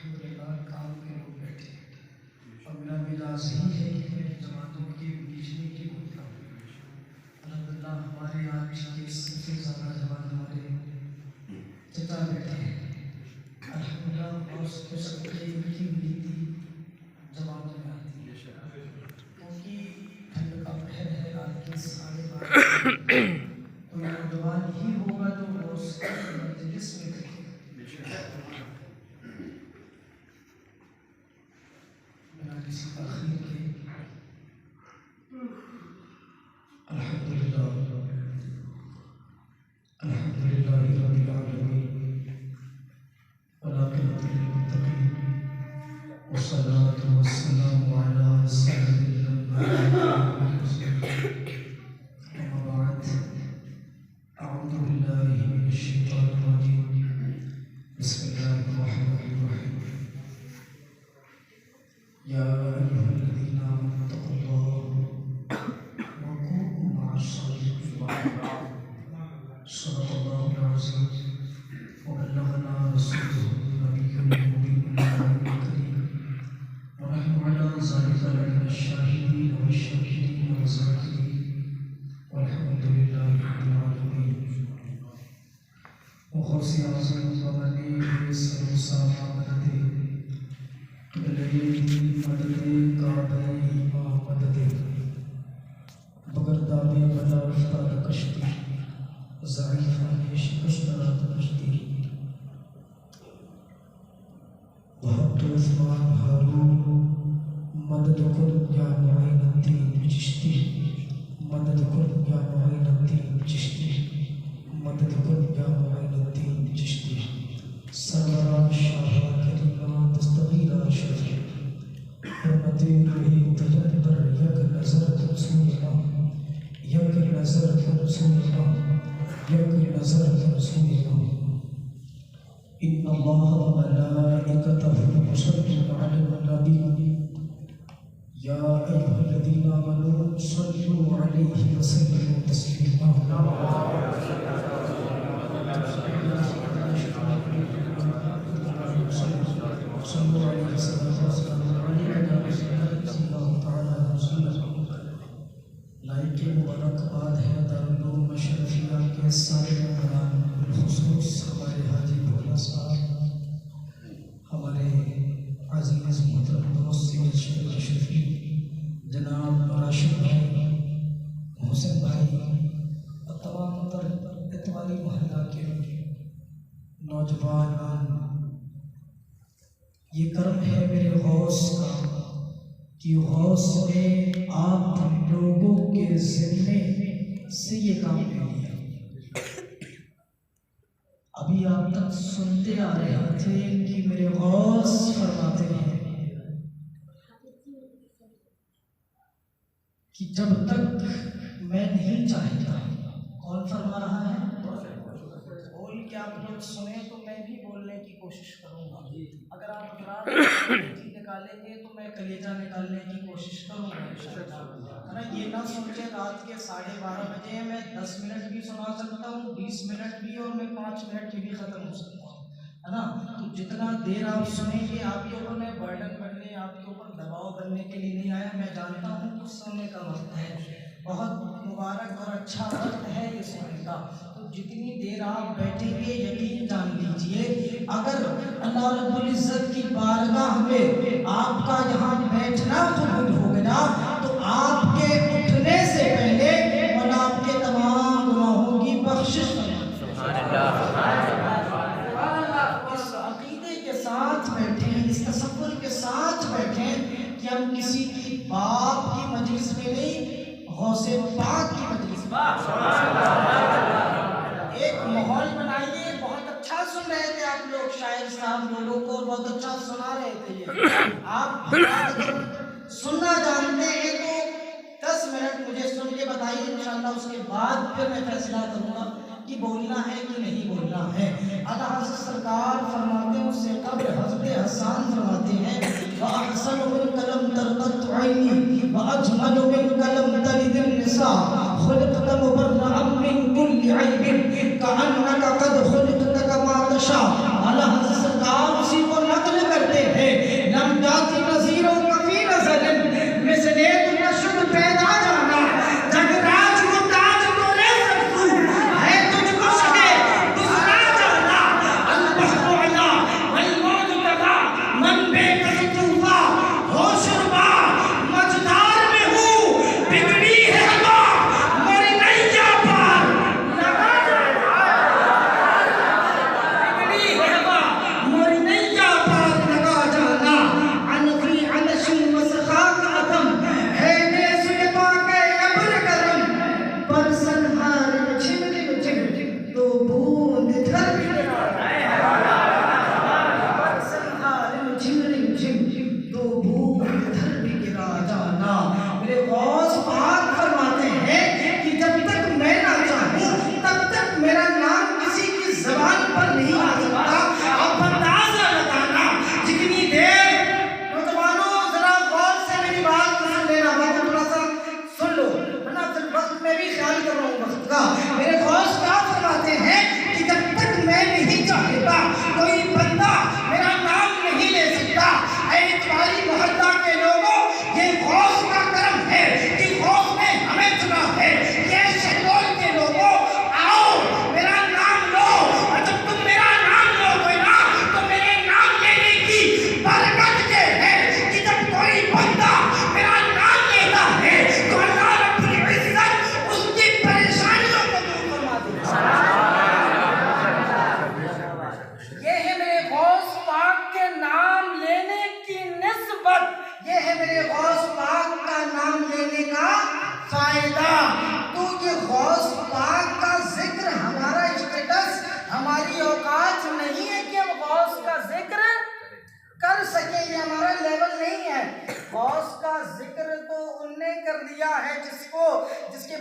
الحمدللہ کام کے لوگ بیٹھے اور میرا مزاج یہی ہے کہ میں جماعتوں کے بیچ میں کی بولتا ہوں. الحمدللہ ہمارے آج کے سب سے زیادہ جوان ہمارے چچا بیٹھے ہیں. الحمدللہ اور سب کے ان کی نیتی جماعتوں میں آتی ہے کیونکہ ٹھنڈ کا پہر ہے رات کے 12:30 تو نوجوان ہی ہوگا جو روز مجلس میں بیٹھے بنا کسی تاخیر کے. الحمدللہ الحمدللہ رب العالمین والعاقبۃ للمتقین والصلاۃ والسلام علی سید الانبیاء والمرسلین. اما بعد اعوذ باللہ من الشیطان الرجیم بسم اللہ الرحمن الرحیم. یا ایھا الذین آمنوا اتقوا اللہ وکونوا مع الصادقین. صدق اللہ العظیم وبلغنا رسوله النبی المبین الکریم ونحن علی ذلک لمن الشاہدین والشاکرین والذاکرین والحمد للہ رب العالمین. وغوث اعظم ومنی سروسامہ مدد قبلۂ مدد کعبۂ مدد بگرداب بلا افتاد کشتی ضعیفان شکست رات کشتی وحبت عثمان ہارون مدد کن یا معین الدین چشتی مدد کن یا معین الدین چشتی مدد کن یا معین الدین چشتی. سروران شاہ کریمہ دستگیرہ شفیع حرمت روحی تجبر یک نظر تنسویہ یک نظر تنسویہ یک نظر تنسویہ. ان اللہ وملائکتہ یصلون علی النبی یا ایھا الذین آمنوا صلوا علیہ وسلموا تسلیما. صلوا علیہ وسلم لائق مبارکباد ہے دارالعلوم اشرفیہ کے سارے ممبران بالخصوص ہمارے حاجی بھولا صاحب ہمارے عزیز محترم دوست سید شریف اشرفی جناب راشد بھائی محسن بھائی اور تمام اتوالی محلہ کے نوجوان. یہ کرم ہے میرے غوث کا کہ غوث نے آپ لوگوں کے ذمے سے یہ کام لے لیا. ابھی آپ تک سنتے آ رہے تھے کہ میرے غوث فرماتے ہیں کہ جب تک میں نہیں چاہتا. کون فرما رہا ہے؟ بول کے آپ لوگ سنیں تو میں بھی بولنے کی کوشش کروں گا. اگر آپ نکالیں گے تو میں کلیجہ نکالنے کی کوشش کروں گا انشاءاللہ. یہ نہ سوچیں رات کے 12:30 بجے میں 10 منٹ بھی سنا سکتا ہوں 20 منٹ بھی اور میں 5 منٹ میں بھی ختم ہو سکتا ہوں ہے نا. تو جتنا دیر آپ سنیں گے آپ کے اوپر میں برڈن بننے آپ کے اوپر دباؤ بننے کے لیے نہیں آیا. میں جانتا ہوں کہ سونے کا وقت ہے بہت مبارک اور اچھا وقت ہے یہ سونے کا. تو جتنی دیر آپ بیٹھیں گے یقین جان لیجئے اگر اللہ رب العزت کی بارگاہ میں آپ کا یہاں بیٹھنا قبول ہو گیا تو آپ کے اٹھنے سے پہلے مولا آپ کے تمام گناہوں کی بخشش اس عقیدے کے ساتھ بیٹھیں اس تصور کے ساتھ بیٹھیں کہ ہم کسی کی باپ کی مجلس میں نہیں غوث پاک کی مجلس میں. ایک ماحول بنائیے. بہت اچھا سن رہے تھے آپ لوگ شاعر صاحب لوگوں کو بہت اچھا سنا رہے تھے. آپ سننا جانتے ہیں تو 10 منٹ مجھے سن کے بتائیے انشاءاللہ. اس کے بعد پھر میں فیصلہ کروں گا کہ بولنا ہے کہ نہیں بولنا ہے. اعلیٰ حضرت سرکار فرماتے ہیں اس سے قبل حضرت حسان فرماتے ہیں وَأَحْسَنُ مِنْكَ لَمْ تَرْقَتْ عَيْنِي وَأَجْمَلُ مِنْكَ لَمْ تَلِدِ النِّسَاءُ خُلِقْتَ مُبَرَّأً مِنْ كُلِّ عَيْبٍ كَأَنَّكَ قَدْ خُلِقْتَ كَمَا تَشَاءُ. اعلیٰ حضرت سرکار اسی کو نقل کرتے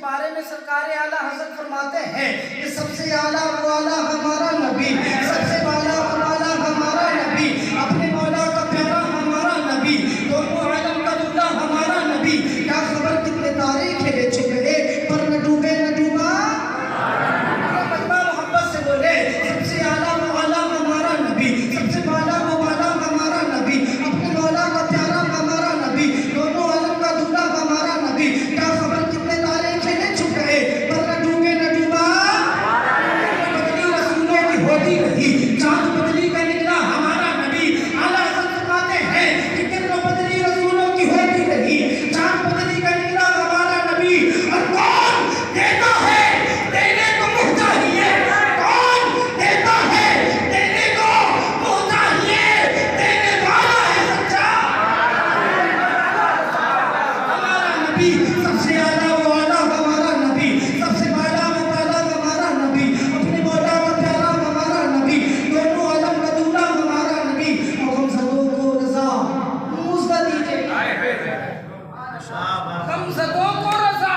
بارے میں سرکار اعلیٰ حضرت فرماتے ہیں کہ سب سے اعلیٰ و اعلیٰ ہمارا نبی، سب سے اعلیٰ و اعلیٰ ہمارا نبی، اپنے مولا کا پیارا ہمارا نبی، دونوں عالم کا دلہا ہمارا نبی. کیا خبر کتنے تارے کھیلے چھپے پر نہ ڈوبے نہ ڈوبا. مجمع محبت سے بولے سب سے اعلیٰ و اعلیٰ ہمارا نبی، سب سے اعلیٰ و اعلیٰ ہمارا نبی، اپنے مولا کا پیارا ہمارا نبی، دونوں عالم کا دلہا ہمارا نبی. کیا خبر کتنے تارے کھیلے چھپے پر نہ ڈوبے نہ ڈوبا. بدلی رسولوں کی ہوتی رہی، چاند بدلی کا نکلا ہمارا نبی. اعلیٰ حضرت فرماتے ہیں کہ کرن بدلی رسولوں کی ہوتی رہی، چاند بدلی کا نکلا ہمارا نبی. اور کون دیتا ہے دینے کو محتاجیے، کون دیتا ہے دینے کو محتاجیے، دینے والا ہے سچا ہمارا نبی. سب سے اعلیٰ و اعلیٰ ہمارا نبی، سب سے اعلیٰ و اعلیٰ ہمارا نبی، اپنے مولا کا پیارا ہمارا نبی، دونوں عالم کا دلہا ہمارا نبی. غمزدوں کو رضا مزدہ دیجئے، غمزدوں کو رضا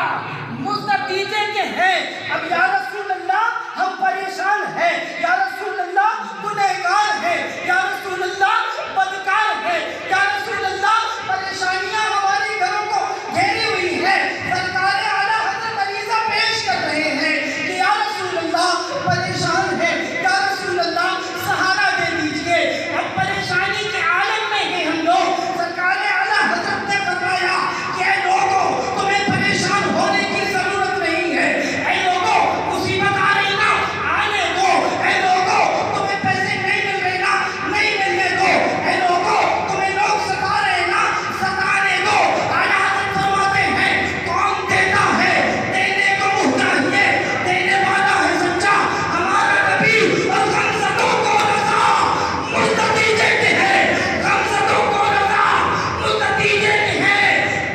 مزدہ دیجئے کہ ہے. اب یا رسول اللہ ہم پریشان ہیں، یا رسول اللہ گنہگار ہیں، یا رسول اللہ بدکار ہیں، یا رسول اللہ پریشانیاں ہمارے گھروں کو گھیری ہوئی ہیں. سرکار اعلیٰ حضرت عریضہ پیش کر رہے ہیں کہ یا رسول اللہ پریشان ہیں، یا رسول اللہ سہارا دے دیجئے. اب پریشانی کے عالم میں ہیں ہم لوگ. سرکار اعلیٰ حضرت نے فرمایا کہ اے لوگوں تمہیں پریشان ہونے کی ضرورت نہیں ہے. اے لوگوں مصیبت آ رہی نا آنے دو. اے لوگوں تمہیں پیسے نہیں مل رہے نا نہیں ملنے دو. اے لوگوں تمہیں لوگ ستا رہے نا ستانے دو. اعلیٰ حضرت فرماتے ہیں کون دیتا ہے دینے کو محتاج ہے، دینے والا ہے سچا ہمارا نبی. اور غمزدوں کو رضا مزدہ دیجئے کہ ہے، غمزدوں کو رضا مزدہ دیجئے کہ ہے،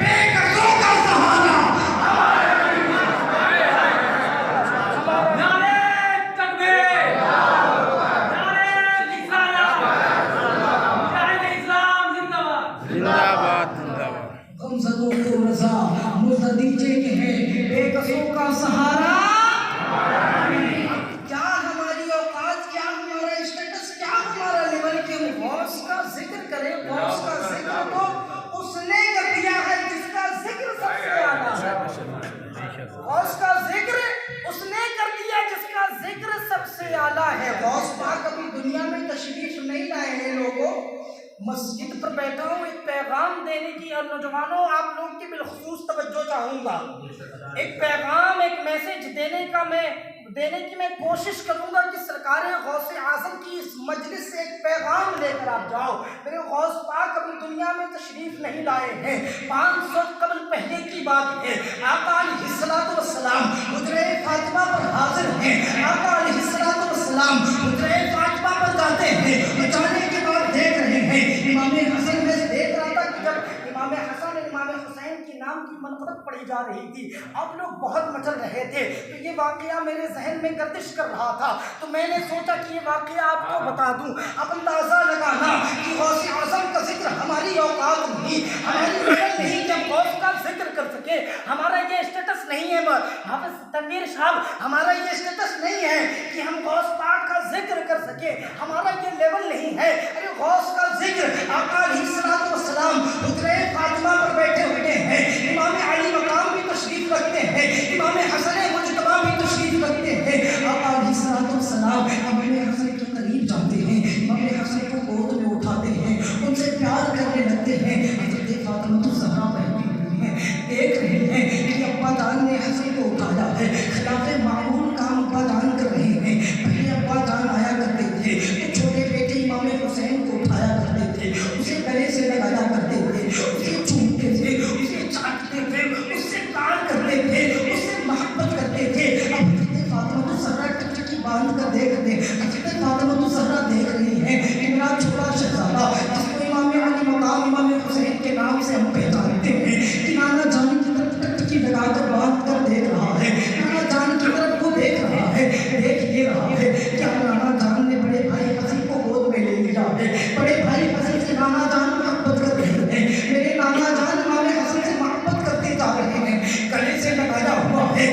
بے قصوں کا سہارا ہمارا نبی. نعرہ تکبیر، نعرہ رسالت، مجاہد اسلام زندہ باد. زندہ باد زندہ باد. غمزدوں کو رضا مزدہ دیجئے کہ ہے، بے قصوں کا سہارا. کیا ہماری اوقات، کیا ہمارا اسٹیٹس، کیا ہمارا لیول کہ ہم غوث کا ذکر کریں. غوث کا ذکر تو اس نے کر دیا ہے جس کا ذکر سب سے اعلیٰ ہے. غوث کا ذکر اس نے کر دیا جس کا ذکر سب سے اعلیٰ ہے. غوث پاک ابھی دنیا میں تشریف نہیں لائے ہیں. لوگوں مسجد پر بیٹھا ہوں ایک پیغام دینے کی، اور نوجوانوں آپ لوگ کی بالخصوص توجہ چاہوں گا. ایک پیغام، ایک میسج دینے کی میں کوشش کروں گا کہ سرکار غوث اعظم کی اس مجلس سے ایک پیغام لے کر آپ جاؤ. میرے غوث پاک ابھی دنیا میں تشریف نہیں لائے ہیں. 500 قبل پہلے کی بات ہے. آقا علیہ الصلوۃ والسلام حجرہ فاطمہ پر حاضر ہیں. آقا علیہ الصلوۃ والسلام حجرہ فاطمہ پر جاتے ہیں. جانے کے بعد دیکھ رہے ہیں امام حسن میں دیکھ رہا تھا کہ جب امام حسن اور امام حسین کی نام کی منقبت پڑھی جا رہی تھی، آپ لوگ بہت مچل رہے تھے. تو یہ واقعہ میرے ذہن میں گردش کر رہا تھا، تو میں نے سوچا کہ یہ واقعہ آپ کو بتا دوں. اب اندازہ لگانا کہ غوث اعظم کا ذکر ہماری اوقات نہیں، ہماری لیول نہیں کہ ہم غوث کا ذکر کر سکے. ہمارا یہ اسٹیٹس نہیں ہے حافظ تنویر صاحب، ہمارا یہ اسٹیٹس نہیں ہے کہ ہم غوث پاک کا ذکر کر سکے. ہمارا یہ لیول نہیں ہے. ارے غوث کا ذکر آقا علیہ الصلوۃ والسلام حجرہ فاطمہ پر بیٹھے ہوئے ہیں. امام علی مقام بھی تشریف رکھتے ہیں، امام حسن مجتبیٰ بھی تشریف رکھتے ہیں. آقا علیہ الصلوۃ والسلام امام حسن کے قریب جاتے ہیں، امام حسن کو گود میں اٹھاتے ہیں، ان سے پیار کرنے لگتے ہیں. حضرت فاطمہ الزہرا بیٹھی ہوئی ہیں، دیکھ رہے ہیں کہ ابا جان نے حسن کو اٹھایا ہے. خلاف معمول کام ابا جان کر رہے ہیں. پہلے ابا جان آیا کرتے تھے تو چھوٹے بیٹے امام حسین کو اٹھایا کرتے تھے، اسے گلے سے لگایا کرتے تھے، اسے چومتے تھے، اسے چاٹتے تھے، اس سے پیار کرتے تھے، اس سے محبت کرتے تھے. اب حضرت فاطمہ الزہرا ٹکٹکی باندھ کر دیکھ دیں. حضرت فاطمہ الزہرا دیکھ رہی ہیں کہ میرا چھوٹا شہزادہ جس کو امام علی مقام امام حسین کے نام سے ہم پہچانتے ہیں، کہ نانا جان کی طرف ٹکٹکی لگا کر باندھ کر دیکھ رہا ہے، نانا جان کی طرف کو دیکھ رہا ہے. دیکھ یہ رہا ہے کیا نانا جان نے بڑے بھائی حسن کو گود میں لے لیا ہے. بڑے بھائی حسن سے نانا جان محبت کر رہے ہیں. میرے نانا جان امام حسن سے محبت کرتے جا رہے ہیں. گلے سے لگایا ہوا ہے.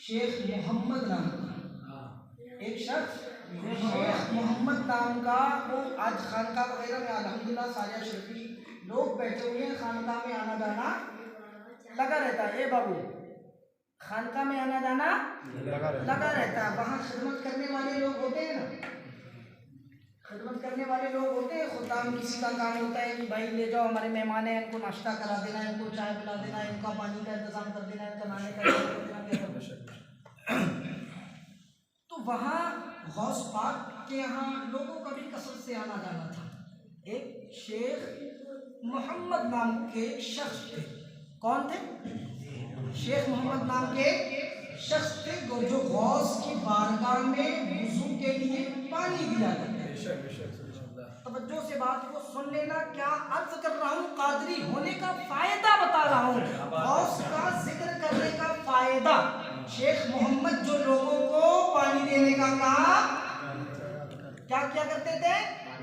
شیخ محمد نام کا ایک شخص شیخ محمد نام کا، وہ آج خانقاہ وغیرہ میں الحمدللہ ساریہ شریفی لوگ بیٹھے ہوئے ہیں، خانقاہ میں آنا جانا لگا رہتا ہے۔ اے بابو، خانقاہ میں آنا جانا لگا رہتا ہے، وہاں خدمت کرنے والے لوگ ہوتے ہیں نا، خدمت کرنے والے لوگ ہوتے ہیں، خدام کسی کا کام ہوتا ہے کہ بھائی لے جاؤ ہمارے مہمان ہیں، ان کو ناشتہ کرا دینا ہے، ان کو چائے پلا دینا ہے، ان کا پانی کا انتظام کر دینا ہے، ان کا نہانے کا انتظام کر دینا ہے۔ تو وہاں غوث پاک کے یہاں لوگوں کا بھی کثرت سے آنا جانا تھا۔ ایک شیخ محمد نام کے ایک شخص تھے، کون تھے؟ شیخ محمد نام کے شخص تھے جو غوث کی بارگاہ میں وضو کے لیے پانی دیا کرتے تھے۔ توجہ سے بات کو سن لینا، کیا عرض کر رہا ہوں، قادری ہونے کا فائدہ بتا رہا ہوں، غوث کا ذکر کرنے کا فائدہ۔ شیخ محمد جو لوگوں کو پانی دینے کا کام کیا کرتے تھے؟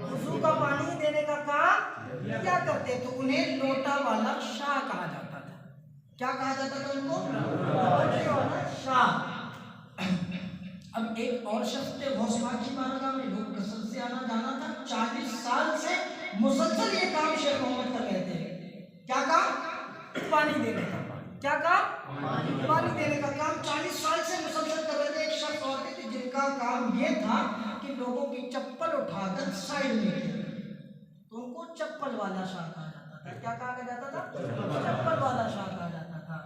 وضو کا پانی دینے کا کام کیا کرتے تھے؟ انہیں لوٹا والا شاہ کہا جاتا تھا۔ کیا کہا جاتا تھا ان کو؟ لوٹا والا شاہ۔ اب ایک اور شخص تھے غوث پاک کی بارگاہ میں، لوگ کثرت سے آنا جانا تھا، 40 سال سے مسلسل یہ کام شیخ محمد کر رہے تھے۔ کیا کام؟ پانی دینے کا۔ کیا کام؟ پانی دینے کا کام 40 سال سے مسلسل کر رہے تھے۔ ایک شخص اور تھے جن کا کام یہ تھا کہ لوگوں کی چپل اٹھا کر سائڈ میں کیا، تو ان کو چپل والا شاہ کہا جاتا تھا۔ کیا کہا جاتا تھا؟ چپل والا شاہ کہا جاتا تھا،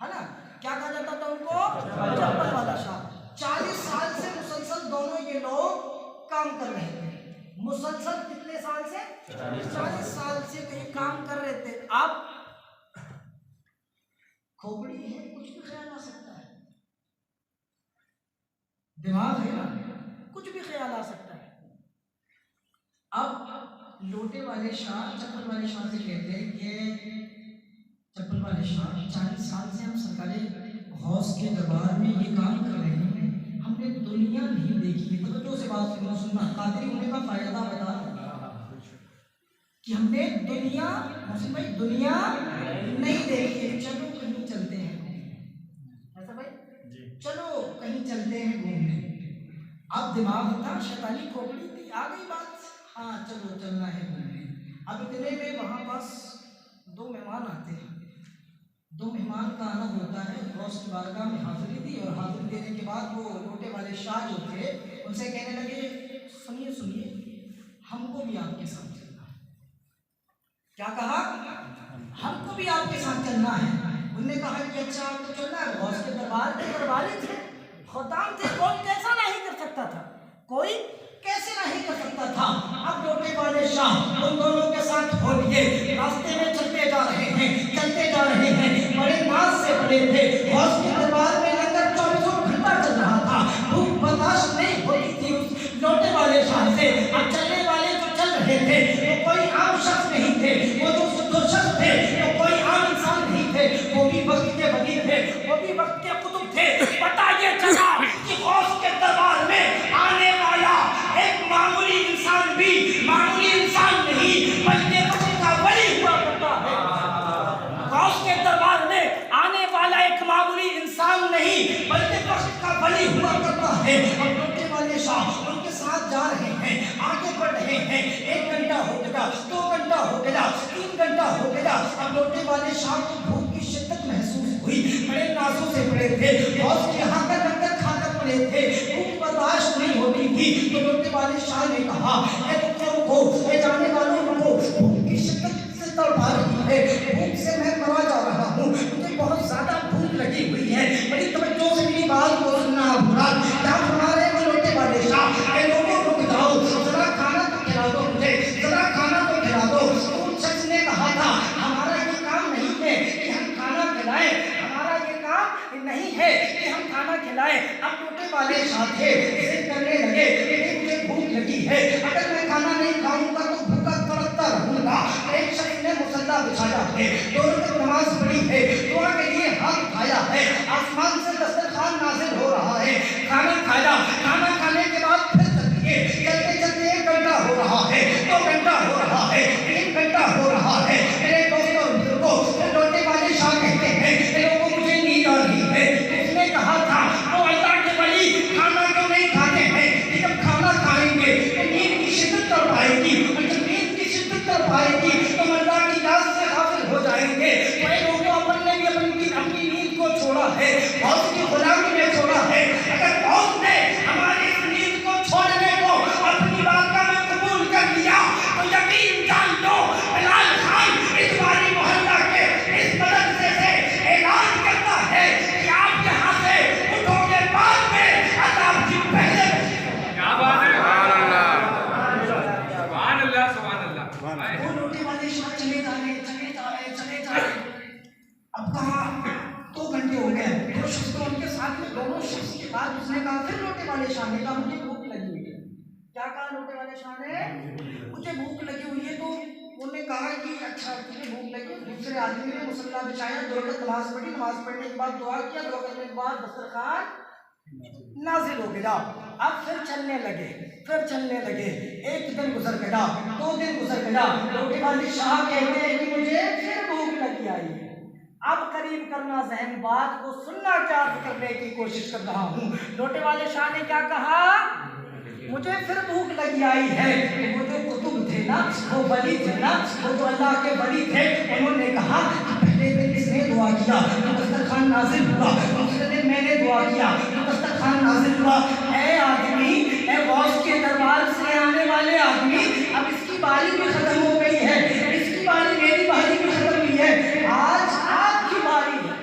ہے نا؟ کیا کہا جاتا تھا ان کو؟ چپل والا شاہ۔ 40 سال سے مسلسل دونوں یہ لوگ کام کر رہے تھے۔ مسلسل کتنے سال سے؟ 40 سال سے یہ کام کر رہے تھے۔ اب کھوپڑی ہے، کچھ بھی خیال آ سکتا ہے، دماغ ہے نا، کچھ بھی خیال آ سکتا ہے۔ اب لوٹے والے شاہ چپل والے شاہ سے کہتے ہیں کہ چپل والے شاہ، 40 سال سے ہم سرکار غوث کے دربار میں یہ کام کر رہے ہیں، ہم نے دنیا نہیں دیکھی ہے۔ توجہ سے بات سننا، قادری ہونے کا فائدہ بتا کہ ہم نے دنیا، محسن بھائی، دنیا نہیں دیکھی ہے، چلو کہیں چلتے ہیں، ایسا بھائی چلو کہیں چلتے ہیں گھومنے۔ اب دماغ تھا، شیطانی کھوپڑی تھی، آ گئی بات، ہاں چلو چلنا ہے گھومنے۔ اب اتنے میں وہاں پاس 2 مہمان آتے ہیں، 2 مہمان کا آنا ہوتا ہے، غوث کی بارگاہ میں حاضری دی، اور حاضری دینے کے بعد وہ لوٹے والے شاہ جو تھے ان سے کہنے لگے سنیے ہم کو بھی آپ کے ساتھ چلنا ہے۔ کیا کہا؟ ہم کو بھی آپ کے ساتھ چلنا ہے۔ انہوں نے کہا کہ اچھا آپ کو چلنا ہے، غوث کے دربار کے درباری تھے، خدام تھے، کون کیسا نہیں کر سکتا تھا، کوئی کیسے نہیں کر سکتا تھا۔ اب لوٹے والے شاہ ان دونوں کے ساتھ ہو لیے، راستے میں چلتے جا رہے ہیں، بڑے ناز سے بڑے تھے۔ غوث کے دربار میں لنگر 24 گھنٹہ چل رہا تھا، بھوک برداشت نہیں ہوتی تھی اس لوٹے والے شاہ سے۔ اب چلنے والے جو چل رہے تھے وہ کوئی عام شخص نہیں تھے، وہ جو شخص تھے وہ کوئی عام انسان نہیں تھے، وہ بھی وقت کے ولی تھے، وہ بھی وقت کے قطب تھے۔ پتہ یہ چلا کہ غوث کے دربار میں آنے والا ایک معمولی انسان بھی معمولی انسان نہیں بلکہ وقت کا ولی ہوا کرتا ہے۔ غوث کے دربار میں آنے والا ایک معمولی انسان نہیں بلکہ وقت کا ولی ہوا کرتا ہے۔ اب لوٹے والے شاہ ان کے ساتھ جا رہے ہیں، آگے بڑھ رہے ہیں، 1 گھنٹہ ہو گیا، 2 گھنٹہ ہو گیا، 3 گھنٹہ ہو گیا۔ اب لوٹے والے شاہ کو بھوک کی شدت محسوس ہوئی، بڑے نازوں سے پڑے تھے، غوث کے یہاں کا لنگر کھا کر پڑے تھے، بھوک برداشت نہیں ہوتی تھی۔ تو لوٹے والے شاہ نے کہا اے رکو، اے جانے والوں رکو، بھوک کی شدت سے تڑپا رہی ہے، بھوک سے میں مرا جا رہا ہوں، مجھے بہت زیادہ بھوک لگی ہوئی ہے، بڑی توجہ سے میری بات کو سننا مراد۔ کیا فرما رہے ہیں لوٹے والے شاہ؟ اے لوگوں رک جاؤ، ذرا کھانا تو کھلا دو مجھے، ذرا کھانا تو کھلا دو۔ اس شخص نے کہا تھا ہمارا یہ کام نہیں ہے کہ ہم کھانا کھلائیں، ہمارا یہ کام نہیں ہے کہ ہم کھانا کھلائیں۔ اب لوٹے والے شاہ تھے، ضد کرنے لگے کہ مجھے بھوک لگی ہے، اگر میں کھانا نہیں کھاؤں گا تو بھوکا تڑپتا رہوں گا۔ ایک شخص نے مصلی بچھایا ہے، 2 رکعت نماز پڑھی ہے، دعا کے لیے ہاتھ اٹھایا ہے، آسمان سے دسترخوان نازل ہو رہا ہے، کھانا کھایا، کھانا کھانے کے بعد پھر چلتے 1 گھنٹہ ہو رہا ہے، 2 گھنٹہ ہو رہا ہے، 3 گھنٹہ ہو رہا ہے۔ میرے دوستوں اور بزرگوں، لوٹے والے شاہ کہتے ہیں کہ لوگوں مجھے نیند آ رہی ہے۔ اس نے کہا تھا دیں گے. تو اے لوگوں اپن نے بھی اپنی نیند کو چھوڑا ہے, غوث کی غلامی میں چھوڑا ہے. اگر غوث نے ہماری اس نیند کو چھوڑنے کو اپنی بارگاہ میں قبول کر لیا تو یقین جان لو بلال خان اس باری محلہ کے اس مدرسے سے اعلان کرتا ہے کہ آپ یہاں سے اٹھو گے بعد میں عذاب کی پہلے. کیا بات ہے, سبحان اللہ سبحان اللہ سبحان اللہ. وہ لوٹے والے شاہ چلے جا رہے. اب کہاں 2 گھنٹے ہو گئے, 2 شخص تو ان کے ساتھ میں, دونوں شخص کے بعد اس نے کہا, پھر لوٹے والے شاہ نے کہا مجھے بھوک لگی ہوئی ہے. کیا کہا لوٹے والے شاہ نے؟ مجھے بھوک لگی ہوئی ہے. تو انہوں نے کہا کہ اچھا تجھے بھوک لگی. دوسرے آدمی نے مصلی بچھایا, 2 رکعت نماز پڑھی, نماز پڑھنے کے بعد دعا کیا, دعا کرنے کے بعد دسترخوان نازل ہو گیا. اب پھر چلنے لگے. 1 دن گزر گیا, 2 دن گزر گیا. لوٹے والے شاہ کہتے ہیں کہ مجھے پھر بھوک لگی آئی ہے. اب قریب کرنا ذہن, بات کو سننا کیا کرنے کی کوشش کر رہا ہوں. لوٹے والے شاہ نے کیا کہا؟ مجھے پھر بھوک لگی آئی ہے. وہ جو قطب تھے نا, وہ ولی تھے نا, وہ جو اللہ کے ولی تھے, انہوں نے کہا پہلے دن اس نے دعا کیا تو دسترخوان نازل ہوا, دوسرے دن میں نے دعا کیا تو دسترخوان نازل ہوا. اے آدمی, اے غوث کے دربار سے آنے والے آدمی, اب اس کی باری بھی ختم ہو گئی ہے, اس کی باری, میری باری بھی ختم ہوئی ہے, آج آپ کی باری ہے.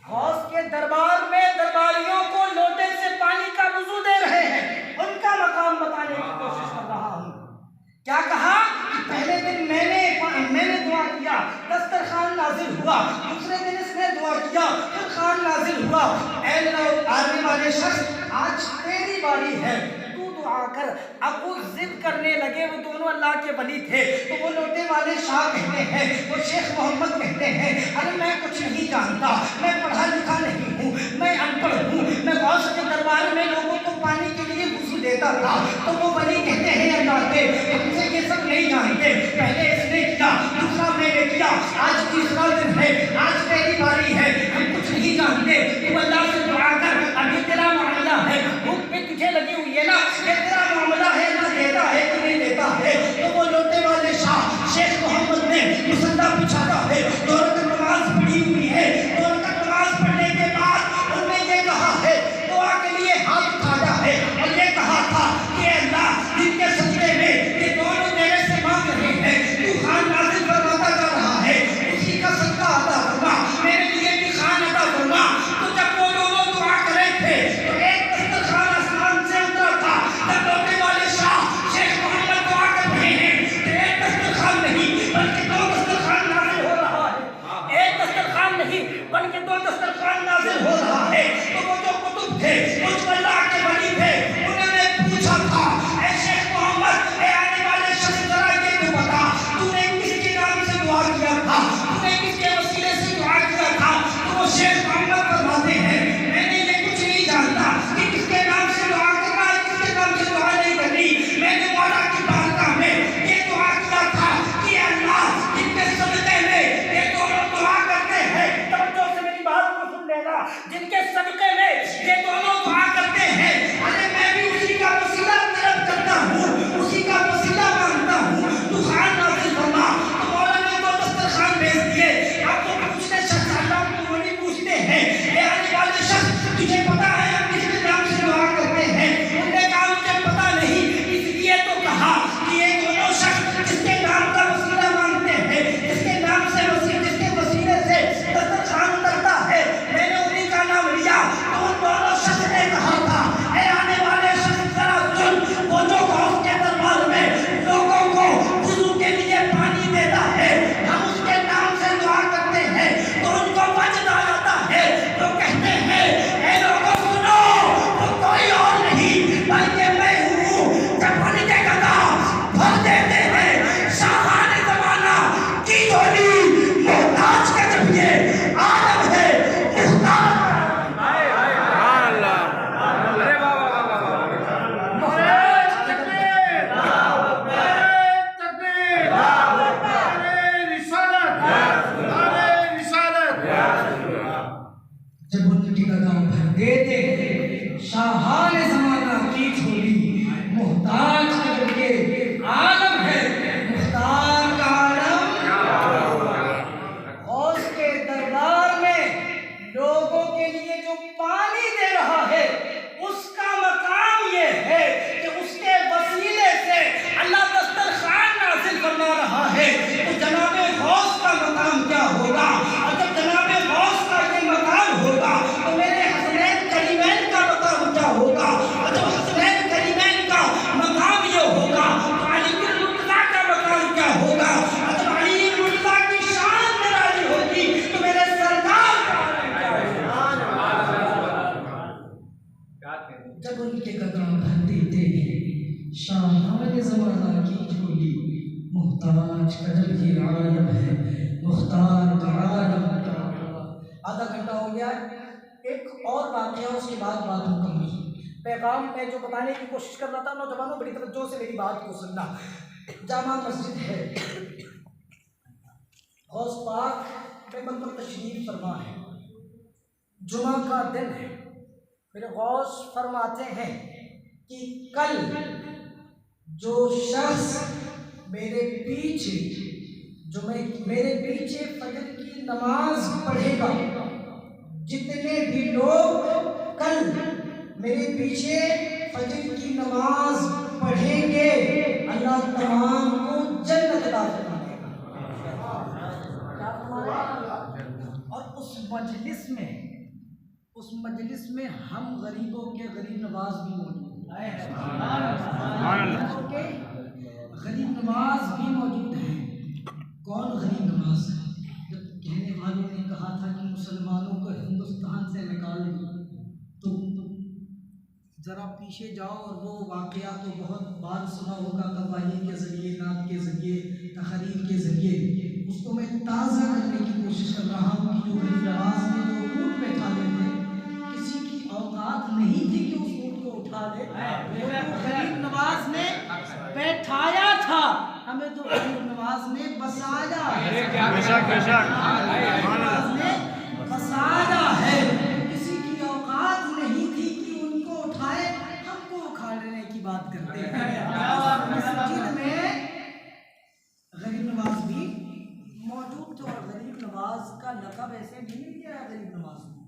غوث کے دربار میں درباریوں کو لوٹے سے پانی کا وضو دے رہے ہیں, ان کا مقام بتانے کی کوشش کر رہا ہوں. کیا کہا کہ پہلے دن میں نے دعا کیا, دسترخوان نازل ہوا, دوسرے دن اس نے دعا کیا, پھر خوان نازل ہوا. اے لوگ آنے والے شخص, آج تیری باری ہے, تو دعا کر. اب وہ ضد کرنے لگے, وہ دونوں اللہ کے ولی تھے. تو وہ لوٹے والے شاہ کہتے ہیں, وہ شیخ محمد کہتے ہیں, ارے میں کچھ نہیں جانتا, میں پڑھا لکھا نہیں ہوں, میں ان پڑھ ہوں, میں غوث کے دربار میں لوگوں کو پانی کے لیے وضو دیتا تھا. تو وہ ولی کہتے ہیں اللہ کے, ہم سے یہ سب نہیں جانتے, پہلے اس نے کیا, دوسرا میں نے کیا, آج تیسرا دن ہے, آج تیری باری ہے, ہم کچھ نہیں جانتے. تو اللہ سے دعا کر, ابھی تیرا معاملہ ہے, بھوک پہ تجھے لگی ہوئی ہے نا, یہ تیرا معاملہ ہے, نہ دیتا ہے تو نہیں دیتا ہے. تو وہ لوٹے والے شاہ شیخ محمد نے مصلی بچھایا ہے, 2 رکعت نماز پڑھی ہوئی ہے. 2 رکعت نماز پڑھنے کے بعد انہوں نے یہ کہا ہے, دعا کے لیے ہاتھ اٹھایا ہے اور یہ کہا تھا کہ اللہ, جن کے سجدے میں یہ دونوں میرے سے مانگ رہے ہیں, تو خوان نازل فرماتا جا رہا ہے, اسی کا صدقہ عطا فرما, میرے لیے بھی خوان عطا فرما. تو جب وہ دونوں دعا کرے تھے تو ایک دسترخوان آسمان سے اترا تھا. جب لوٹے والے شاہ شیخ محمد دعا کر رہے ہیں تو ایک دسترخوان نہیں بلکہ 2 دسترخوان نازل ہو رہا ہے. ایک دسترخوان نہیں بلکہ 2 دسترخوان نازل ہو رہا ہے. تو وہ جو قطب تھے, وہ اللہ کے ولی تھے, انہوں نے پوچھا تھا, اے شیخ محمد, اے آنے والے شخص, ذرا یہ تو بتا, تو نے کس کے نام سے دعا کیا تھا, تو نے کس کے وسیلے سے دعا کیا تھا؟ تو وہ شیخ محمد فرماتے ہیں, میں نے یہ کچھ نہیں جانتا کہ کس کے نام سے دعا کرنا ہے, کس کے نام سے دعا نہیں کرنی. میں نے مولا کی بارگاہ میں یہ دعا کیا تھا کہ اللہ, جن کے صدقے میں یہ دونوں دعا کرتے ہیں, توجہ سے میری بات کو سن لینا, جن کے صدقے میں یہ دونوں دعا کرتے ہیں, ارے میں بھی اسی کا وسیلہ طلب کرتا ہوں, اسی کا وسیلہ مانگتا ہوں, تو خوان نازل فرما. تو مولا نے 2 دسترخوان بھیج دیے. اب وہ پوچھتے شخص اللہ کو ولی پوچھتے ہیں, اے آنے والے شخص, تجھے پتا ہے ہم کس کے نام سے دعا کرتے ہیں؟ انہوں نے کہا مجھے پتا نہیں, اس لیے تو کہا کہ یہ دونوں شخص جس کے نام کا وسیلہ مانگتے ہیں, جس کے نام سے جس کے وسیلے سے دسترخوان اترتا ہے, میں نے انہی کا نام لیا. تو ان دونوں شخص نے کہا تھا, اے آنے والے شخص ذرا سن, وہ جو غوث کے دربار میں لوگوں کو وضو کے لیے پانی دیتا ہے, ہم اس کے نام سے دعا کرتے ہیں تو ان کو وجد آ جاتا ہے. وہ کہتے ہیں, اے لوگوں سنو, وہ کوئی اور نہیں بلکہ میں ہوں. جب ان کے گدا بھر دیتے ہیں شاہان زمانہ کی جولی, محتاج کا جب یہ عالم ہے, محتاج. سبحان اللہ. ارے واہ واہ واہ واہ. جب ان کی گدا بھر دیتے ہیں شاہان زمانہ کی جھولی, محتاج کا جب یہ عالم ہے, مختار کا عالم. آج قدر کی عالم ہے مختار کا عالم کیا ہوگا۔ آدھا گھنٹہ ہو گیا ہے، ایک اور واقعہ اس کے بعد بات مکمل۔ پیغام میں جو بتانے کی کوشش کر رہا تھا، نوجوانوں بڑی توجہ سے میری بات کو سننا۔ جامع مسجد ہے، غوث پاک میں منبر تشریف فرما ہے، جمعہ کا دن ہے، میرے غوث فرماتے ہیں کہ کل جو شخص میرے پیچھے فجر کی نماز پڑھے گا، جتنے بھی لوگ کل میرے پیچھے فجر کی نماز پڑھیں گے، اللہ تمام کو جنت عطا فرمائے گا۔ اور اس مجلس میں ہم غریبوں کے غریب نواز بھی موجود ہیں، غریب نواز بھی موجود ہیں۔ کون غریب نواز ہے؟ جب کہنے والوں نے کہا تھا کہ مسلمانوں کو ہندوستان سے نکال دو، تو ذرا پیچھے جاؤ اور وہ واقعہ تو بہت بار سنا ہوگا، قوالی کے ذریعے، نعت کے ذریعے، تحریر کے ذریعے۔ اس کو میں تازہ کرنے کی کوشش کر رہا ہوں کہ جو غریب نواز نے جو اونٹ بیٹھا لیتے، کسی کی اوقات نہیں تھی کہ اس اونٹ کو اٹھا لے، غریب نواز نے بیٹھایا تھا، ہمیں تو غریب نواز نے بسایا ہے، بسایا ہے۔ کسی کی اوقات نہیں تھی کہ ان کو اٹھائے، ہم کو اکھاڑنے کی بات کرتے ہیں۔ مسجد میں غریب نواز بھی موجود تھے، اور غریب نواز کا لقب ایسے نہیں دیا ہے غریب نواز کو۔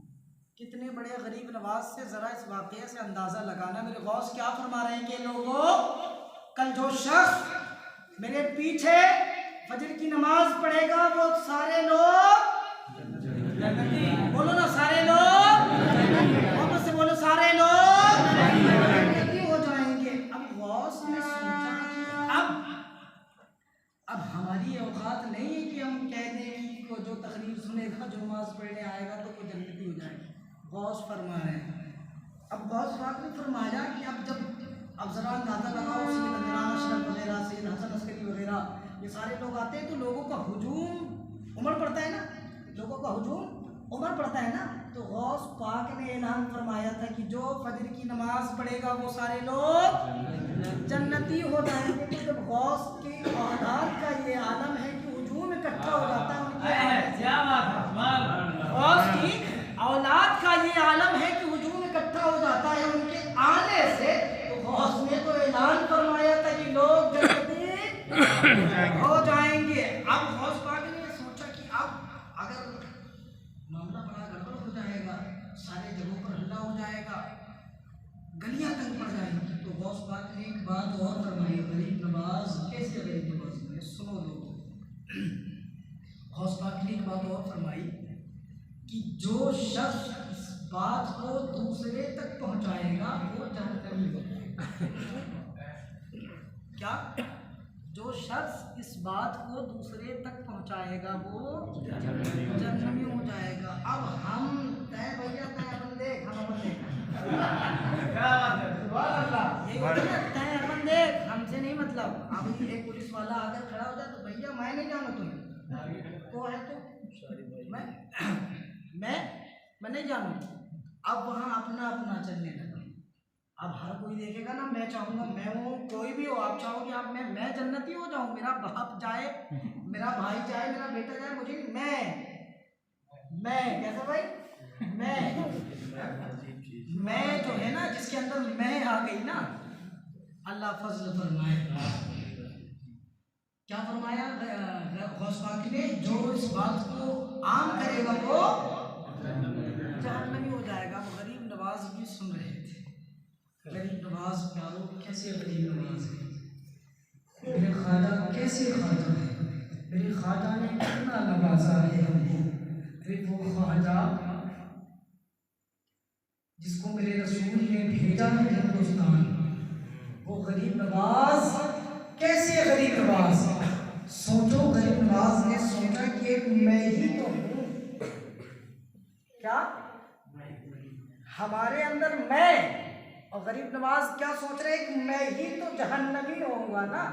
کتنے بڑے غریب نواز سے ذرا اس واقعے سے اندازہ لگانا۔ میرے غوث کیا فرما رہے ہیں کہ لوگوں، کل جو شخص میرے پیچھے فجر کی نماز پڑھے گا، وہ سارے لوگ بولو نا، سارے لوگ واپس سے بولو، سارے لوگ جنتی ہو جائیں گے۔ اب غوث نے سوچا کہ اب ہماری اوقات نہیں ہے کہ ہم کہہ دیں کہ کو جو تقریر سنے گا، جو نماز پڑھنے آئے گا تو وہ جنتی ہو جائے گا۔ غوث فرما رہے ہیں، اب غوث پاک نے فرمایا کہ اب ذرا اندازہ لگاؤ، سید عبدالرحمن اشرف وغیرہ، سید حسن عسکری وغیرہ، یہ سارے لوگ آتے ہیں تو لوگوں کا ہجوم امڑ پڑتا ہے نا، لوگوں کا ہجوم امڑ پڑتا ہے نا۔ تو غوث پاک نے اعلان فرمایا تھا کہ جو فجر کی نماز پڑھے گا وہ سارے لوگ جنتی ہو جائیں گے۔ تو جب غوث کی اولاد کا یہ عالم ہے کہ ہجوم اکٹھا ہو جاتا ہے، غوث کی اولاد کا یہ عالم ہے کہ ہجوم اکٹھا ہو جاتا ہے ان کے آنے سے، تو غوث نے تو اعلان فرمایا تھا کہ لوگ جنتی ہو جائیں گے۔ اب غوث پاک نے سوچا کہ اب اگر معاملہ بڑا گڑبڑ ہو جائے گا، سارے جگہوں پر ہلا ہو جائے گا، گلیاں تنگ پڑ جائیں گی، تو غوث پاک نے ایک بات اور فرمائی۔ غریب نواز کیسے غریب نواز ہوئے؟ سنو لوگوں، غوث پاک نے ایک بات اور فرمائی کہ جو شخص اس بات کو دوسرے تک پہنچائے گا وہ جہنمی ہو جائے گا۔ کیا؟ جو شخص اس بات کو دوسرے تک پہنچائے گا وہ جہنمی ہو جائے گا۔ اب ہم تے بھیا تے بندے ہم اپن دیکھ، ہم سے نہیں مطلب۔ اب ایک پولیس والا آ کر کھڑا ہو جائے تو بھیا میں نہیں جانا تمہیں کو ہے تو میں نہیں جانوں۔ اب وہاں اپنا اپنا چلنے لگا۔ اب ہر کوئی دیکھے گا نا، میں چاہوں گا، میں ہوں، کوئی بھی ہو، آپ چاہو گے آپ میں جنتی ہو جاؤں، میرا باپ جائے، میرا بھائی جائے، میرا بیٹا جائے، مجھے میں کیسا بھائی، میں جو ہے نا، جس کے اندر میں آ گئی نا، اللہ فضل فرمائے۔ کیا فرمایا غوث پاک نے؟ جو اس بات کو عام کرے گا وہ جہنمی ہو جائے گا۔ غریب نواز بھی سن رہے تھے۔ غریب نواز پیارو کیسے غریب نواز ہے، میرے خواجہ کیسے خواجہ ہے، میرے خواجہ نے کتنا نوازا ہے ہم کو۔ پھر وہ خواجہ جس کو میرے رسول نے بھیجا ہے ہندوستان، وہ غریب نواز کیسے غریب نواز؟ سوچو، غریب نواز نے سوچا کہ ایک میں ہی تو ہوں، کیا ہمارے اندر میں، اور غریب نواز کیا سوچ رہے کہ میں ہی تو جہنمی ہوں گا نا۔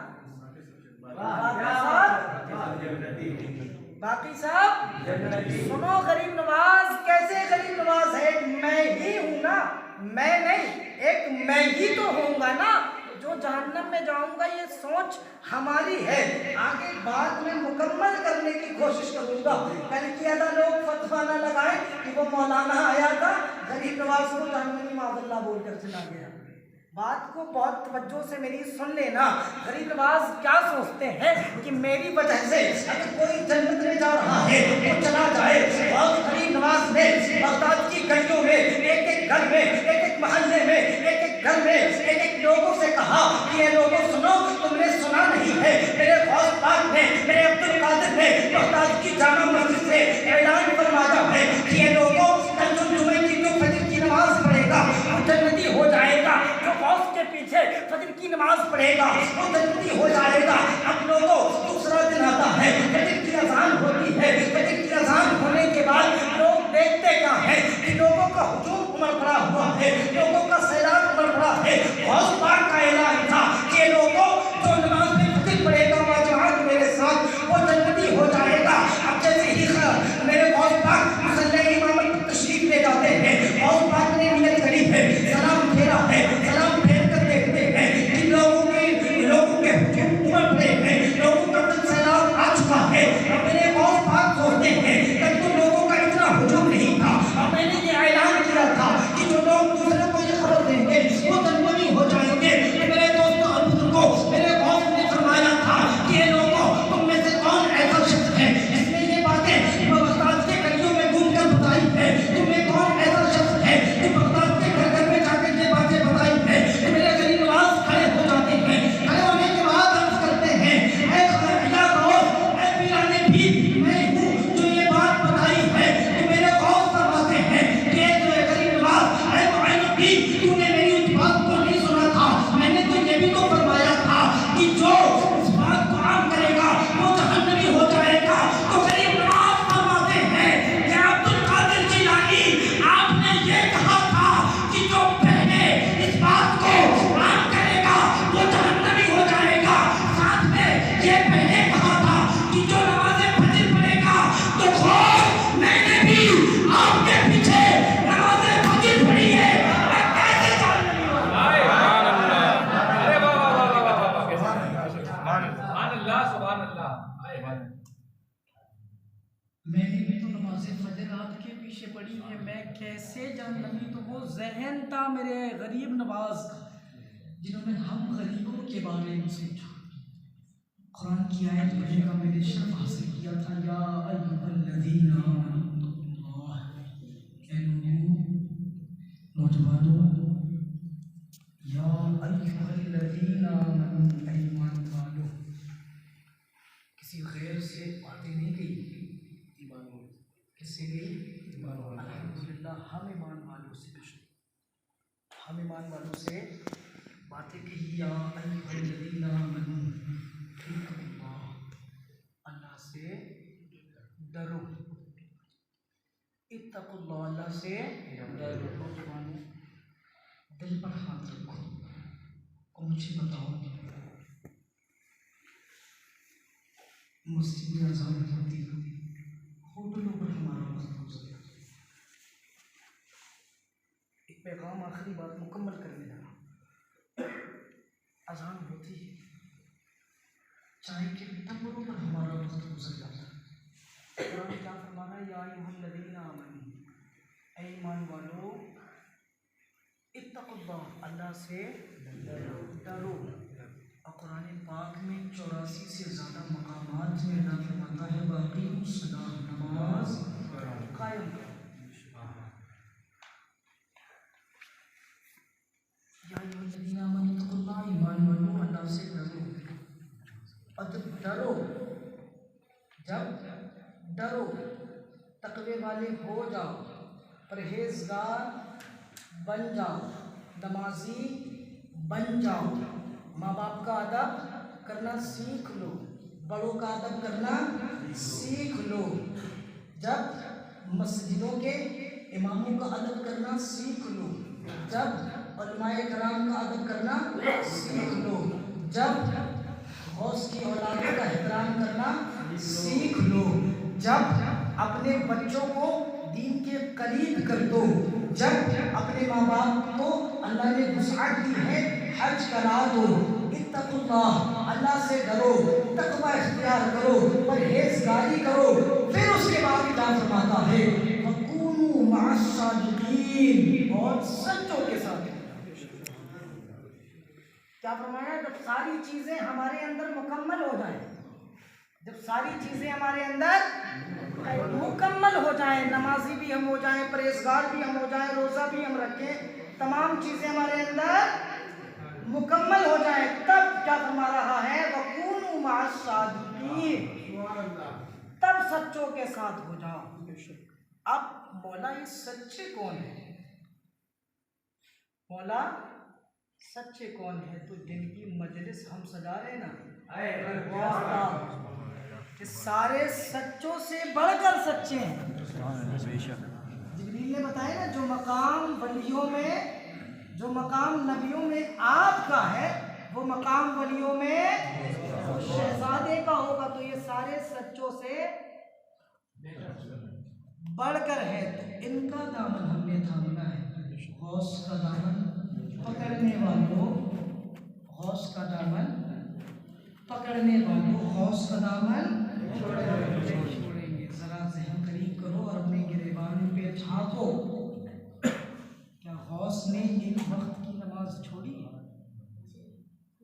باقی صاحب سنو، غریب نواز کیسے غریب نواز ہے؟ میں ہی ہوں نا، میں نہیں، ایک میں ہی تو ہوں گا نا جو جہنم میں جاؤں گا۔ یہ سوچ ہماری ہے، آگے بعد میں مکمل کرنے کی کوشش کروں گا۔ کل کیا تھا لوگ فتویٰ نہ لگائیں کہ وہ مولانا آیا تھا غریب نواز کو جہنمی معاذ اللہ بول کر چلا گیا۔ بات کو بہت توجہ سے میری سن لینا۔ غریب نواز کیا سوچتے ہیں کہ میری وجہ سے اگر کوئی جنت میں جا رہا ہے تو چلا جائے، اور غریب نواز نے بغداد کی گلیوں میں، ایک ایک گھر میں، ایک ایک محلے میں، ایک ایک گھر میں، ایک ایک لوگوں سے کہا کہ یہ لوگوں سنو، تم نے سنا نہیں ہے، میرے غوث پاک نے، میرے عبد القادر نے بغداد کی جامع مسجد سے اعلان فرمایا ہے کہ یہ لوگوں کل جمعے کی جو فجر کی نماز پڑھے گا وہ جنتی ہو جائے گا، جو غوث کے پیچھے فجر کی نماز پڑھے گا وہ جنتی ہو جائے گا۔ اب لوگوں دوسرا دن آتا ہے، فجر کی اذان ہوتی ہے، فجر کی اذان ہونے کے بعد لوگ دیکھتے کیا ہے کہ لوگوں کا ہجوم امڑ پڑا ہوا ہے، لوگوں کا سیلاب امڑ پڑا ہے۔ غوث پاک کا اعلان تھا کہ لوگوں جو نماز میں فجر پڑھے گا باجماعت میرے ساتھ وہ جنتی ہو جائے گا۔ اب جیسے ہی میرے غوث پاک مصلی امامت پر تشریف لے جاتے ہیں، غوث پاک نے نیت کری ہے، سلام پھیرا ہے، سلام پھیر کر دیکھتے ہیں کہ لوگوں کے ہجوم امڑ پڑے ہیں، لوگوں کا دل سیلاب آ چکا ہے۔ اب میرے غوث پاک سوچتے ہیں تب تو لوگوں کا اتنا ہجوم نہیں تھا، اور میں نے یہ اعلان کیا تھا کہ جو لوگ دوسرے کو یہ خبر دیں گے وہ جنتی ہو جائیں گے۔ میرے دوستوں اور بزرگوں، میرے غوث نے فرمایا تھا کہ یہ لوگوں تم میں سے کون ایسا شخص ہے جس نے یہ باتیں بغداد کے گلیوں میں گھوم کر بتائی ہے؟ تم میں کون ایسا شخص ہے جو بغداد کے گھر گھر میں جا کے یہ باتیں بتائی ہے؟ میرے غریب نواز کھڑے ہو جاتے ہیں، کھڑے ہونے کے بعد عرض کرتے ہیں، اے یا غوث، اے پیرانے پیر، میں ہوں جو یہ بات بتائی ہے۔ تو میرے غوث فرماتے ہیں کہ اے غریب نواز، اے معین الدین، تو نے میری اس بات کو نہیں سنا تھا، میں نے تو یہ بھی تو فرمایا تھا کہ جو اس بات کو عام کرے گا وہ جہنمی ہو جائے گا۔ تو غریب نواز فرماتے ہیں کہ عبد القادر جیلانی، آپ نے یہ کہا تھا کہ جو پہلے اس بات کو عام کرے گا وہ جہنمی ہو جائے گا، ساتھ میں یہ پہلے کہا تھا کہ جو نماز فجر پڑھے گا تو خود میں نے بھی آپ کے پیچھے نماز فجر پڑھی ہے، میں کیسے جہنمی ہوں؟ سبحان اللہ، ارے واہ واہ واہ واہ واہ واہ، سبحان اللہ، سبحان اللہ۔ میں نے بھی تو نماز فجر رات کے پیچھے پڑھی ہے، میں کیسے جہنمی؟ تو وہ ذہن تھا میرے غریب نواز کا جنہوں نے ہم غریبوں کے بارے میں سوچا۔ قرآن کی آیت پڑھنے کا میں نے شرف حاصل کیا تھا، یا ایھا الذین آمنوا، اے نوجوانوں، یا ایھا الذین آمنوا، اے ایمان والو۔ کسی غیر سے باتیں نہیں گئی، کس سے گئی؟ الحمدللہ ہم ایمان والوں سے، ہم ایمان والوں سے باتیں کہی۔ یا ایھا الذین آمنوا اتقوا اللہ، اللہ سے ڈرو، اتقوا اللہ، اللہ سے ڈرو۔ نوجوانوں، دل پر ہاتھ رکھو اور مجھے بتاؤ، مسجد میں اذان ہوتی ہے، ہوٹلوں پر ہمارا وقت گزرتا ہے۔ ایک پیغام آخری بات مکمل کرنے لگا، اذان ہوتی ہے، چائے کے ٹمبروں پر ہمارا وقت گزر جاتا ہے۔ قرآن کیا فرما رہا ہے؟ یا ایھا الذین آمنوا، اے ایمان والو، اتقوا اللہ، اللہ سے ڈرو۔ اور قرآن پاک میں 84 سے زیادہ مقامات میں اللہ فرماتا ہے واقیموا الصلاۃ، نماز قائم کرو۔ یا ایھا الذین آمنوا اتقوا اللہ، ایمان والو اللہ سے ڈرو۔ اور جب ڈرو تقوی والے ہو جاؤ، پرہیزگار بن جاؤ، نمازی بن جاؤ، ماں باپ کا ادب کرنا سیکھ لو، بڑوں کا ادب کرنا سیکھ لو، جب مسجدوں کے اماموں کا ادب کرنا سیکھ لو، جب علماء کرام کا ادب کرنا سیکھ لو، جب غوث کی اولادوں کا احترام کرنا سیکھ لو. جب اپنے بچوں کو دین کے قریب کر دو, جب اپنے ماں باپ کو اللہ نے وسعت دی ہے حج کرا دو. اتقوا اللہ, اللہ سے ڈرو, تقوی اختیار کرو, پرہیزگاری کرو. پھر اس کے بعد کیا فرماتا ہے, وَكُونُوا مَعَ الصَّادِقِينَ, اور سچوں کے ساتھ. کیا فرمایا, جب ساری چیزیں ہمارے اندر مکمل ہو جائیں, جب ساری چیزیں ہمارے اندر مکمل ہو جائیں, نمازی بھی ہم ہو جائیں, پرہیزگار بھی ہم ہو جائیں, روزہ بھی ہم رکھیں, تمام چیزیں ہمارے اندر مکمل ہو جائیں, تب کیا فرما رہا ہے, وَكُونُوا مَعَ الصَّادِقِينَ, تب سچوں کے ساتھ ہو جاؤ. اب مولا یہ سچے کون ہیں, مولا سچے کون ہے, تو جن کی مجلس ہم سجا رہے نا, کہ سارے سچوں سے بڑھ کر سچے ہیں. جبریل نے بتایا نا, جو مقام ولیوں میں, جو مقام نبیوں میں آپ کا ہے, وہ مقام ولیوں میں شہزادے کا ہوگا. تو یہ سارے سچوں سے بڑھ کر ہے. تو ان کا دامن ہم نے تھامنا ہے. غوث کا دامن پکڑنے والوں, غوث کا دامن پکڑنے والوں, غوث کا دامن چھوڑیں گے. ذرا ذہن قریب کرو اور اپنے گریبان پہ جھانکو. کیا غوث نے ایک وقت کی نماز چھوڑی؟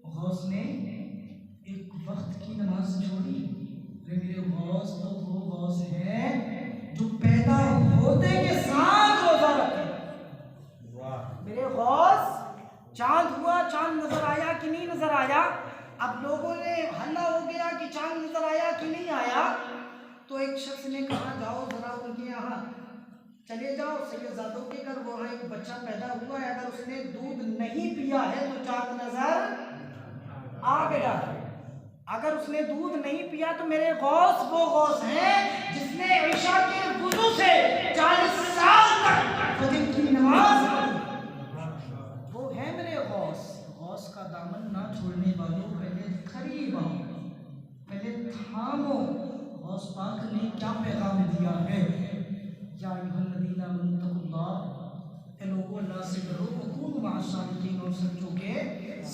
غوث نے ایک وقت کی نماز چھوڑی؟ میرے غوث تو وہ غوث ہے جو پیدا ہوتے کے ساتھ روزہ رکھے. میرے غوث, چاند ہوا, چاند نظر آیا کہ نہیں نظر آیا, اب لوگوں نے ہلہ ہو گیا کہ چاند نظر آیا کہ نہیں آیا, تو ایک شخص نے کہا جاؤ ذرا ان کے یہاں چلے جاؤ, سیدزادوں کے گھر, وہاں ایک بچہ پیدا ہوا ہے, اگر اس نے دودھ نہیں پیا ہے تو چاند نظر آ گیا. اگر اس نے دودھ نہیں پیا تو میرے غوث وہ غوث ہیں جس نے عشاء کے وضو سے 40 سال تک فجر کی نماز پڑھی, وہ ہے میرے غوث. غوث کا دامن نہ چھوڑنے والوں, پہلے قریب آؤ, پہلے تھامو. غوث پاک نے کیا پیغام دیا ہے, یا ایھا الذین آمنوا اتقوا اللہ, اے لوگوں اللہ سے ڈرو, وکونوا مع الصادقین, اور سچوں کے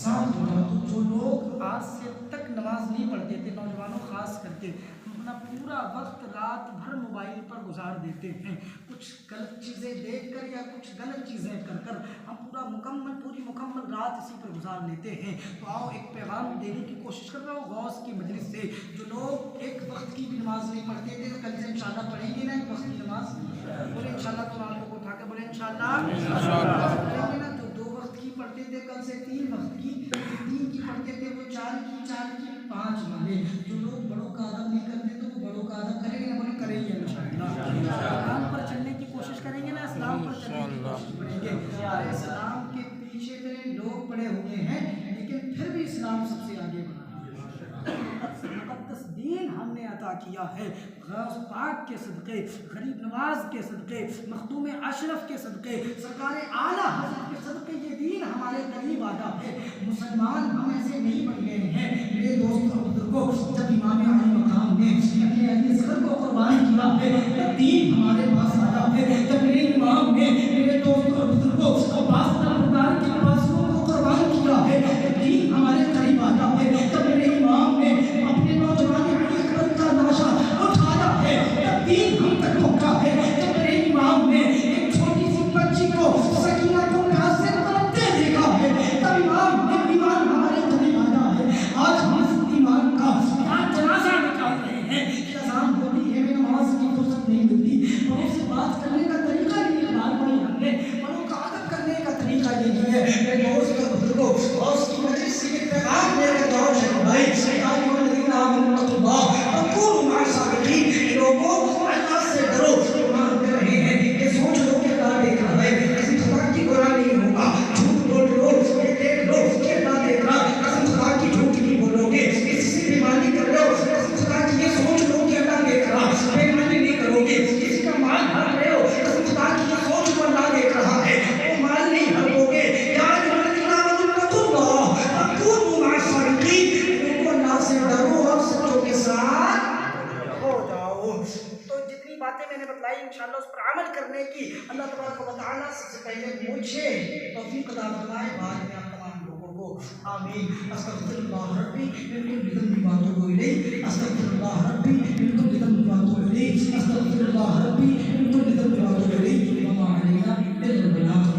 ساتھ ہو جاؤ. تو جو لوگ آج سے تک نماز نہیں پڑھتے تھے, نوجوانوں خاص کر کے, اپنا پورا وقت رات بھر موبائل پر گزار دیتے ہیں, کچھ غلط چیزیں دیکھ کر یا کچھ غلط چیزیں کر کر ہم پوری مکمل رات اسی پر گزار لیتے ہیں. تو آؤ ایک پیغام دینے کی کوشش کر رہا ہوں غوث کی مجلس سے. جو لوگ ایک وقت کی بھی نماز نہیں پڑھتے تھے, کل سے انشاءاللہ پڑھیں گے نا ایک وقت کی نماز, بولے انشاءاللہ. قرآن کو اٹھا کے بولے انشاءاللہ پڑھیں گے نا. جو 2 وقت کی پڑھتے تھے کل سے 3 وقت کی, 3 کی پڑھتے تھے وہ 4 کی 5 والے. جو لوگ بڑوں کا ادب نہیں کرتے تو وہ بڑوں کا ادب کریں گے نا, بولے کریں گے انشاءاللہ. اسلام پر چلنے کی کوشش کریں گے نا, اسلام پر چلنے کی کوشش کریں گے. اسلام کے پیچھے میرے لوگ پڑے ہوئے ہیں, لیکن پھر بھی اسلام سب سے آگے بڑھا. مقدس دین ہم نے عطا کیا ہے غوث پاک کے صدقے, غریب نواز کے صدقے, مخدوم اشرف کے صدقے, سرکار اعلیٰ حضرت کے صدقے یہ دین ہمارے قریب آتا ہے. مسلمان ہم ایسے نہیں بن گئے ہیں میرے دوستوں اور بزرگوں. جب امام علی مقام نے اپنے علی اصغر کو قربان کیا ہے, دین ہمارے پاس آیا ہے. جب میرے امام نے میرے دوستوں اور بزرگوں عباس نامدار کے پاسوں کو قربان کیا ہے, دین ہمارے قریب آیا ہے. جب میرے امام نے اپنے نوجوان علی اکبر کا لاشا اٹھایا ہے, تب دین ہم تک پہنچا ہے. جب میرے امام نے ایک چھوٹی سی بچی کو سکینہ کو پیاس سے تڑپتے دیکھا ہے, تب امام نے ایمان ہمارے قریب آیا ہے. آج ہم اس ایمان کا جنازہ نکال رہے ہیں کہ اذان ہوتی ہے, ہمیں نماز کی فرصت نہیں ملتی. بڑوں سے بات کرنے کا طریقہ نہیں اختیار پڑی ہم نے, بڑوں کا ادب کرنے کا طریقہ یہی ہے. میرے دوست اور بزرگوں, غوث کی مجلس سے یہ پیغام میرے دور ہے بھائی, لوگوں اللہ سے ڈرو. ایمان کر رہے ہیں کہ سوچ لو کہ اللہ دیکھ رہا ہے, کسی خدا کی گناہ نہیں ہوگا. جھوٹ بول رہے ہو یہ دیکھ لو کہ اللہ دیکھ رہا. قسم خدا کی جھوٹ نہیں بولو گے, کسی سے بےمانی کر رہے ہو, قسم خدا کی یہ سوچ لو کہ اللہ دیکھ رہا. بےمانی نہیں کرو گے. کسی کا مال ہڑپ رہے ہو, قسم خدا کی یہ سوچ لو اللہ دیکھ رہا ہے, وہ مال نہیں ہڑپو گے. یا ایھا الذین آمنوا اتقوا اللہ وکونوا مع الصادقین. لوگوں اللہ سے باتیں میں نے بتلائی انشاءاللہ اس پر عمل کرنے کی اللہ تبارک و تعالیٰ سب سے پہلے مجھے توفیق عطا فرمائے، بعد میں آپ تمام لوگوں کو آمین۔ استغفر اللہ ربی من کل ذنب واتوب الیہ، استغفر اللہ ربی من کل ذنب واتوب الیہ، استغفر اللہ ربی من کل ذنب واتوب الیہ، وما علینا الا البلاغ۔